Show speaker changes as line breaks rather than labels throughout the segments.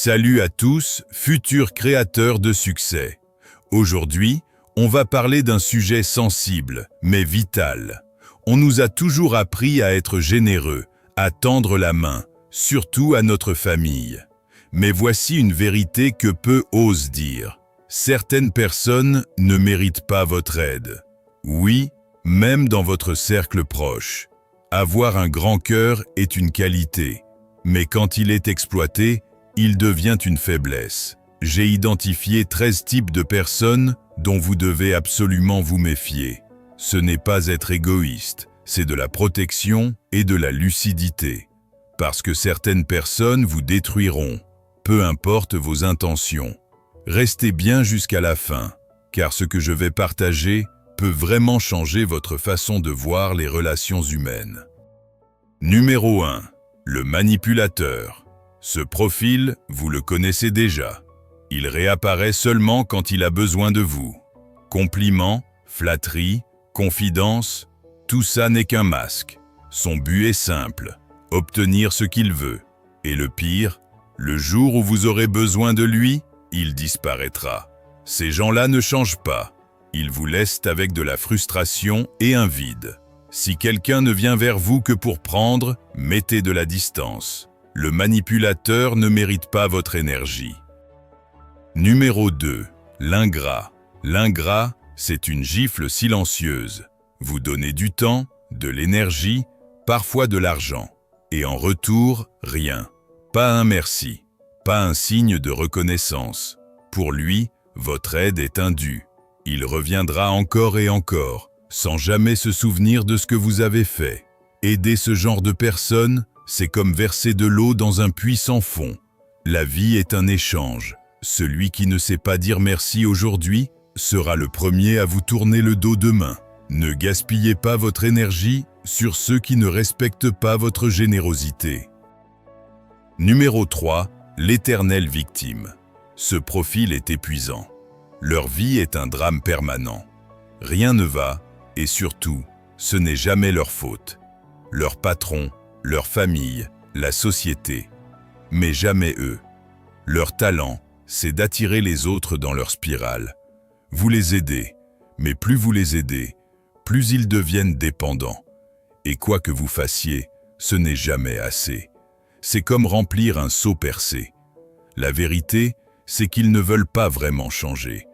Salut à tous, futurs créateurs de succès. Aujourd'hui, on va parler d'un sujet sensible, mais vital. On nous a toujours appris à être généreux, à tendre la main, surtout à notre famille. Mais voici une vérité que peu osent dire. Certaines personnes ne méritent pas votre aide. Oui, même dans votre cercle proche. Avoir un grand cœur est une qualité, mais quand il est exploité, il devient une faiblesse. J'ai identifié 13 types de personnes dont vous devez absolument vous méfier. Ce n'est pas être égoïste, c'est de la protection et de la lucidité. Parce que certaines personnes vous détruiront, peu importe vos intentions. Restez bien jusqu'à la fin, car ce que je vais partager peut vraiment changer votre façon de voir les relations humaines. Numéro 1. Le manipulateur. Ce profil, vous le connaissez déjà. Il réapparaît seulement quand il a besoin de vous. Compliments, flatteries, confidences, tout ça n'est qu'un masque. Son but est simple, obtenir ce qu'il veut. Et le pire, le jour où vous aurez besoin de lui, il disparaîtra. Ces gens-là ne changent pas. Ils vous laissent avec de la frustration et un vide. Si quelqu'un ne vient vers vous que pour prendre, mettez de la distance. Le manipulateur ne mérite pas votre énergie. Numéro 2. L'ingrat. L'ingrat, c'est une gifle silencieuse. Vous donnez du temps, de l'énergie, parfois de l'argent. Et en retour, rien. Pas un merci. Pas un signe de reconnaissance. Pour lui, votre aide est indue. Il reviendra encore et encore, sans jamais se souvenir de ce que vous avez fait. Aider ce genre de personnes, c'est comme verser de l'eau dans un puits sans fond. La vie est un échange. Celui qui ne sait pas dire merci aujourd'hui sera le premier à vous tourner le dos demain. Ne gaspillez pas votre énergie sur ceux qui ne respectent pas votre générosité. Numéro 3. L'éternelle victime. Ce profil est épuisant. Leur vie est un drame permanent. Rien ne va, et surtout, ce n'est jamais leur faute. Leur patron, leur famille, la société. Mais jamais eux. Leur talent, c'est d'attirer les autres dans leur spirale. Vous les aidez, mais plus vous les aidez, plus ils deviennent dépendants. Et quoi que vous fassiez, ce n'est jamais assez. C'est comme remplir un seau percé. La vérité, c'est qu'ils ne veulent pas vraiment changer.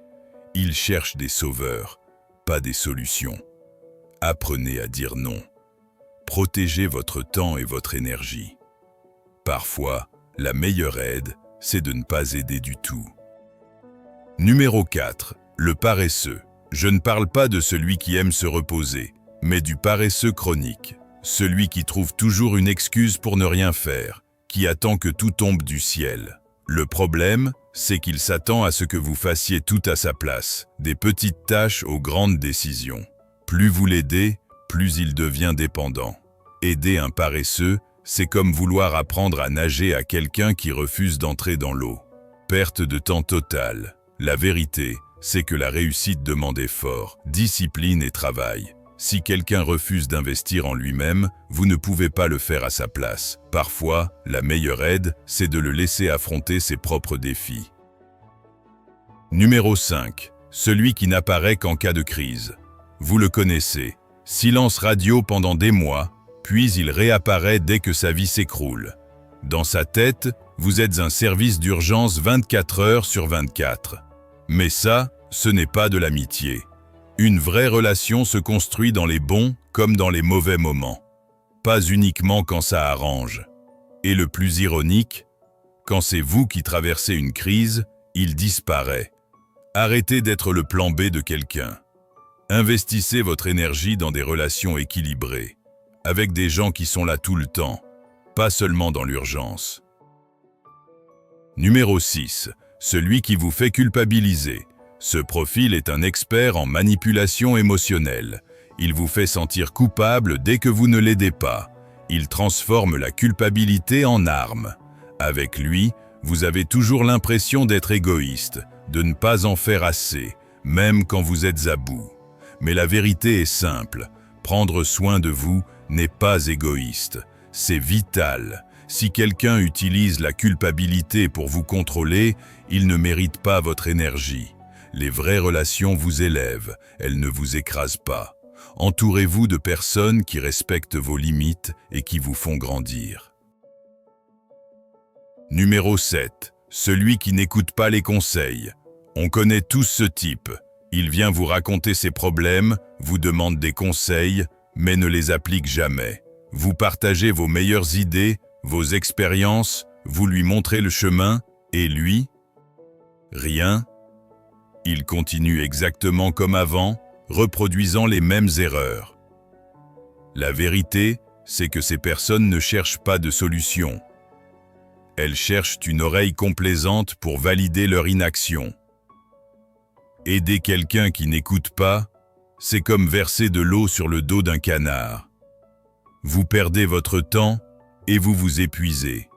Ils cherchent des sauveurs, pas des solutions. Apprenez à dire non. Protégez votre temps et votre énergie. Parfois, la meilleure aide, c'est de ne pas aider du tout. Numéro 4. Le paresseux. Je ne parle pas de celui qui aime se reposer, mais du paresseux chronique. Celui qui trouve toujours une excuse pour ne rien faire, qui attend que tout tombe du ciel. Le problème, c'est qu'il s'attend à ce que vous fassiez tout à sa place, des petites tâches aux grandes décisions. Plus vous l'aidez, plus il devient dépendant. Aider un paresseux, c'est comme vouloir apprendre à nager à quelqu'un qui refuse d'entrer dans l'eau. Perte de temps totale. La vérité, c'est que la réussite demande effort, discipline et travail. Si quelqu'un refuse d'investir en lui-même, vous ne pouvez pas le faire à sa place. Parfois, la meilleure aide, c'est de le laisser affronter ses propres défis. Numéro 5. Celui qui n'apparaît qu'en cas de crise. Vous le connaissez. Silence radio pendant des mois, puis il réapparaît dès que sa vie s'écroule. Dans sa tête, vous êtes un service d'urgence 24 heures sur 24. Mais ça, ce n'est pas de l'amitié. Une vraie relation se construit dans les bons comme dans les mauvais moments. Pas uniquement quand ça arrange. Et le plus ironique, quand c'est vous qui traversez une crise, il disparaît. Arrêtez d'être le plan B de quelqu'un. Investissez votre énergie dans des relations équilibrées, avec des gens qui sont là tout le temps, pas seulement dans l'urgence. Numéro 6. Celui qui vous fait culpabiliser. Ce profil est un expert en manipulation émotionnelle. Il vous fait sentir coupable dès que vous ne l'aidez pas. Il transforme la culpabilité en arme. Avec lui, vous avez toujours l'impression d'être égoïste, de ne pas en faire assez, même quand vous êtes à bout. Mais la vérité est simple. Prendre soin de vous n'est pas égoïste. C'est vital. Si quelqu'un utilise la culpabilité pour vous contrôler, il ne mérite pas votre énergie. Les vraies relations vous élèvent, elles ne vous écrasent pas. Entourez-vous de personnes qui respectent vos limites et qui vous font grandir. Numéro 7. Celui qui n'écoute pas les conseils. On connaît tous ce type. Il vient vous raconter ses problèmes, vous demande des conseils, mais ne les applique jamais. Vous partagez vos meilleures idées, vos expériences, vous lui montrez le chemin, et lui, rien. Il continue exactement comme avant, reproduisant les mêmes erreurs. La vérité, c'est que ces personnes ne cherchent pas de solution. Elles cherchent une oreille complaisante pour valider leur inaction. Aider quelqu'un qui n'écoute pas, c'est comme verser de l'eau sur le dos d'un canard. Vous perdez votre temps et vous vous épuisez.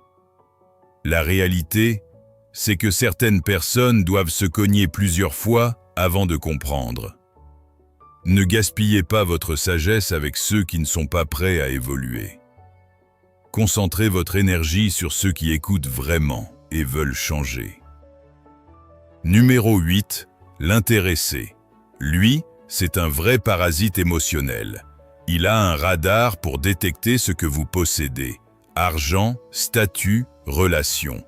La réalité, c'est que certaines personnes doivent se cogner plusieurs fois avant de comprendre. Ne gaspillez pas votre sagesse avec ceux qui ne sont pas prêts à évoluer. Concentrez votre énergie sur ceux qui écoutent vraiment et veulent changer. Numéro 8. L'intéressé. Lui, c'est un vrai parasite émotionnel. Il a un radar pour détecter ce que vous possédez. Argent, statut, relations.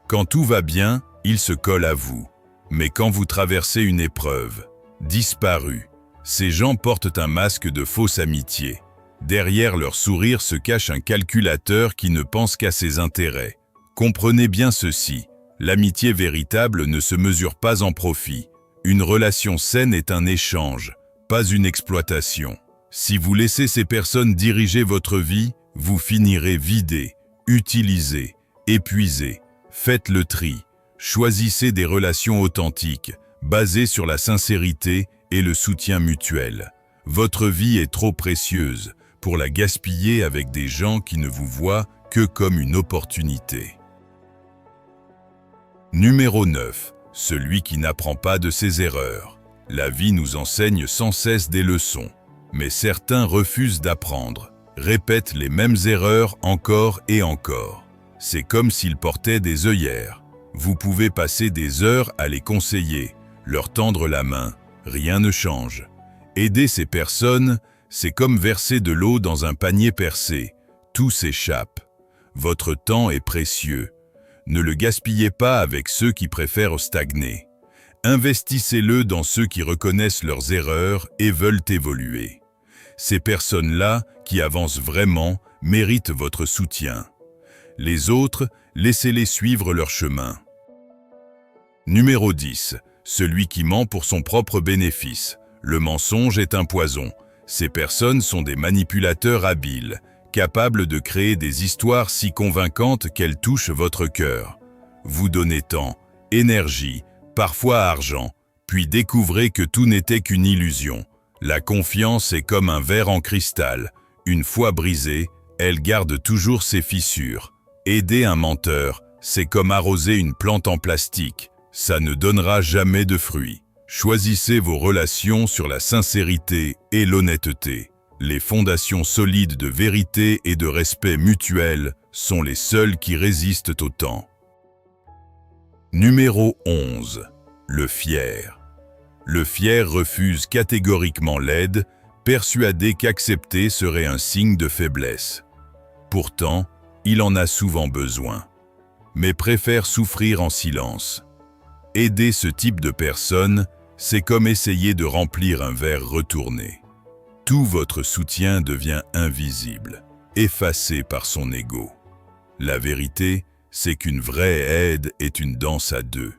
Quand tout va bien, il se colle à vous. Mais quand vous traversez une épreuve, disparu, ces gens portent un masque de fausse amitié. Derrière leur sourire se cache un calculateur qui ne pense qu'à ses intérêts. Comprenez bien ceci, l'amitié véritable ne se mesure pas en profit. Une relation saine est un échange, pas une exploitation. Si vous laissez ces personnes diriger votre vie, vous finirez vidé, utilisé, épuisé. Faites le tri, choisissez des relations authentiques, basées sur la sincérité et le soutien mutuel. Votre vie est trop précieuse pour la gaspiller avec des gens qui ne vous voient que comme une opportunité. Numéro 9. Celui qui n'apprend pas de ses erreurs. La vie nous enseigne sans cesse des leçons, mais certains refusent d'apprendre, répètent les mêmes erreurs encore et encore. C'est comme s'ils portaient des œillères. Vous pouvez passer des heures à les conseiller, leur tendre la main, rien ne change. Aider ces personnes, c'est comme verser de l'eau dans un panier percé. Tout s'échappe. Votre temps est précieux. Ne le gaspillez pas avec ceux qui préfèrent stagner. Investissez-le dans ceux qui reconnaissent leurs erreurs et veulent évoluer. Ces personnes-là, qui avancent vraiment, méritent votre soutien. Les autres, laissez-les suivre leur chemin. Numéro 10. Celui qui ment pour son propre bénéfice. Le mensonge est un poison. Ces personnes sont des manipulateurs habiles, capables de créer des histoires si convaincantes qu'elles touchent votre cœur. Vous donnez temps, énergie, parfois argent, puis découvrez que tout n'était qu'une illusion. La confiance est comme un verre en cristal. Une fois brisée, elle garde toujours ses fissures. Aider un menteur, c'est comme arroser une plante en plastique. Ça ne donnera jamais de fruits. Choisissez vos relations sur la sincérité et l'honnêteté. Les fondations solides de vérité et de respect mutuel sont les seules qui résistent au temps. Numéro 11. Le fier. Le fier refuse catégoriquement l'aide, persuadé qu'accepter serait un signe de faiblesse. Pourtant, il en a souvent besoin, mais préfère souffrir en silence. Aider ce type de personne, c'est comme essayer de remplir un verre retourné. Tout votre soutien devient invisible, effacé par son ego. La vérité, c'est qu'une vraie aide est une danse à deux.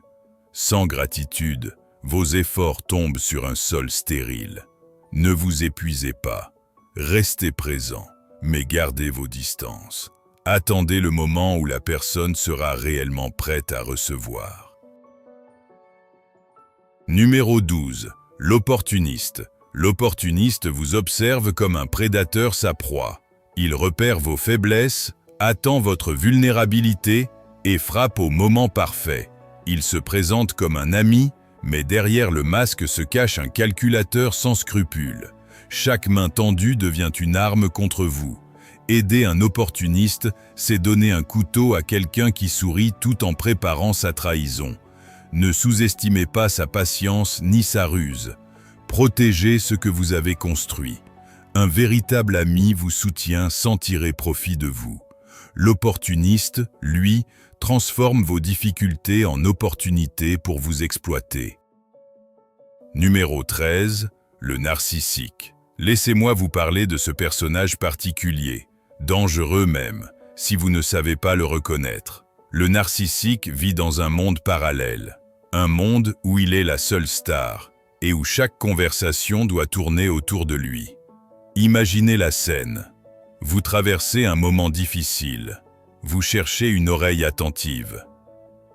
Sans gratitude, vos efforts tombent sur un sol stérile. Ne vous épuisez pas, restez présent, mais gardez vos distances. Attendez le moment où la personne sera réellement prête à recevoir. Numéro 12. L'opportuniste. L'opportuniste vous observe comme un prédateur sa proie. Il repère vos faiblesses, attend votre vulnérabilité et frappe au moment parfait. Il se présente comme un ami, mais derrière le masque se cache un calculateur sans scrupules. Chaque main tendue devient une arme contre vous. Aider un opportuniste, c'est donner un couteau à quelqu'un qui sourit tout en préparant sa trahison. Ne sous-estimez pas sa patience ni sa ruse. Protégez ce que vous avez construit. Un véritable ami vous soutient sans tirer profit de vous. L'opportuniste, lui, transforme vos difficultés en opportunités pour vous exploiter. Numéro 13, le narcissique. Laissez-moi vous parler de ce personnage particulier, dangereux même, si vous ne savez pas le reconnaître. Le narcissique vit dans un monde parallèle, un monde où il est la seule star, et où chaque conversation doit tourner autour de lui. Imaginez la scène. Vous traversez un moment difficile. Vous cherchez une oreille attentive.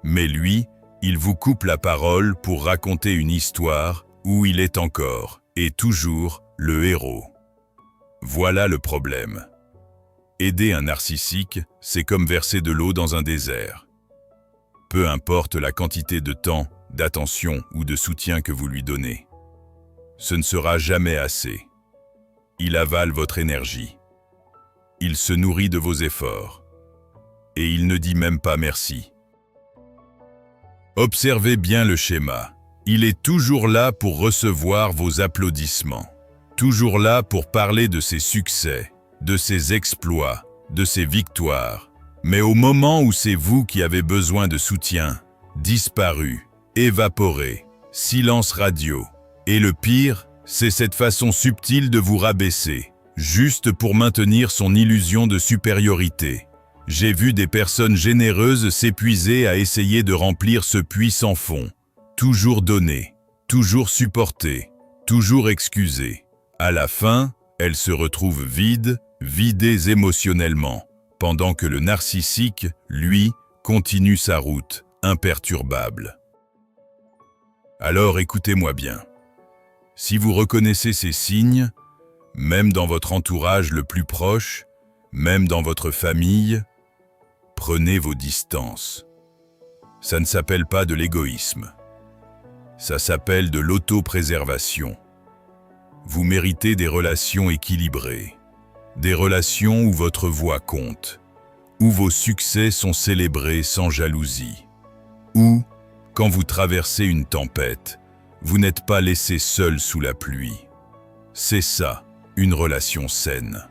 Mais lui, il vous coupe la parole pour raconter une histoire où il est encore, et toujours, le héros. Voilà le problème. Aider un narcissique, c'est comme verser de l'eau dans un désert. Peu importe la quantité de temps, d'attention ou de soutien que vous lui donnez. Ce ne sera jamais assez. Il avale votre énergie. Il se nourrit de vos efforts. Et il ne dit même pas merci. Observez bien le schéma. Il est toujours là pour recevoir vos applaudissements. Toujours là pour parler de ses succès, de ses exploits, de ses victoires. Mais au moment où c'est vous qui avez besoin de soutien, disparu, évaporé, silence radio. Et le pire, c'est cette façon subtile de vous rabaisser, juste pour maintenir son illusion de supériorité. J'ai vu des personnes généreuses s'épuiser à essayer de remplir ce puits sans fond. Toujours donner, toujours supporter, toujours excuser. À la fin, elles se retrouvent vides, vidées émotionnellement, pendant que le narcissique, lui, continue sa route, imperturbable. Alors écoutez-moi bien. Si vous reconnaissez ces signes, même dans votre entourage le plus proche, même dans votre famille, prenez vos distances. Ça ne s'appelle pas de l'égoïsme. Ça s'appelle de l'autopréservation. Vous méritez des relations équilibrées, des relations où votre voix compte, où vos succès sont célébrés sans jalousie, où, quand vous traversez une tempête, vous n'êtes pas laissé seul sous la pluie. C'est ça, une relation saine.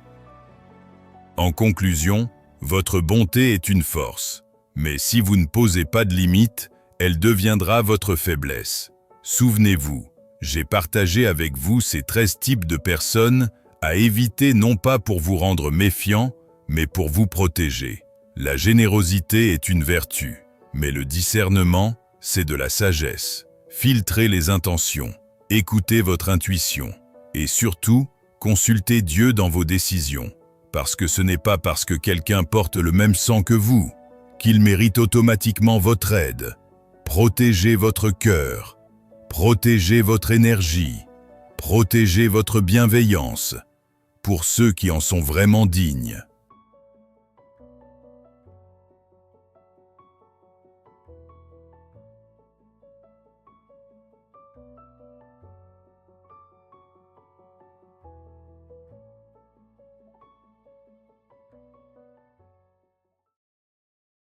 En conclusion, votre bonté est une force, mais si vous ne posez pas de limites, elle deviendra votre faiblesse. Souvenez-vous, j'ai partagé avec vous ces 13 types de personnes à éviter non pas pour vous rendre méfiant, mais pour vous protéger. La générosité est une vertu, mais le discernement, c'est de la sagesse. Filtrez les intentions, écoutez votre intuition et surtout, consultez Dieu dans vos décisions, parce que ce n'est pas parce que quelqu'un porte le même sang que vous qu'il mérite automatiquement votre aide. Protégez votre cœur, protégez votre énergie, protégez votre bienveillance pour ceux qui en sont vraiment dignes.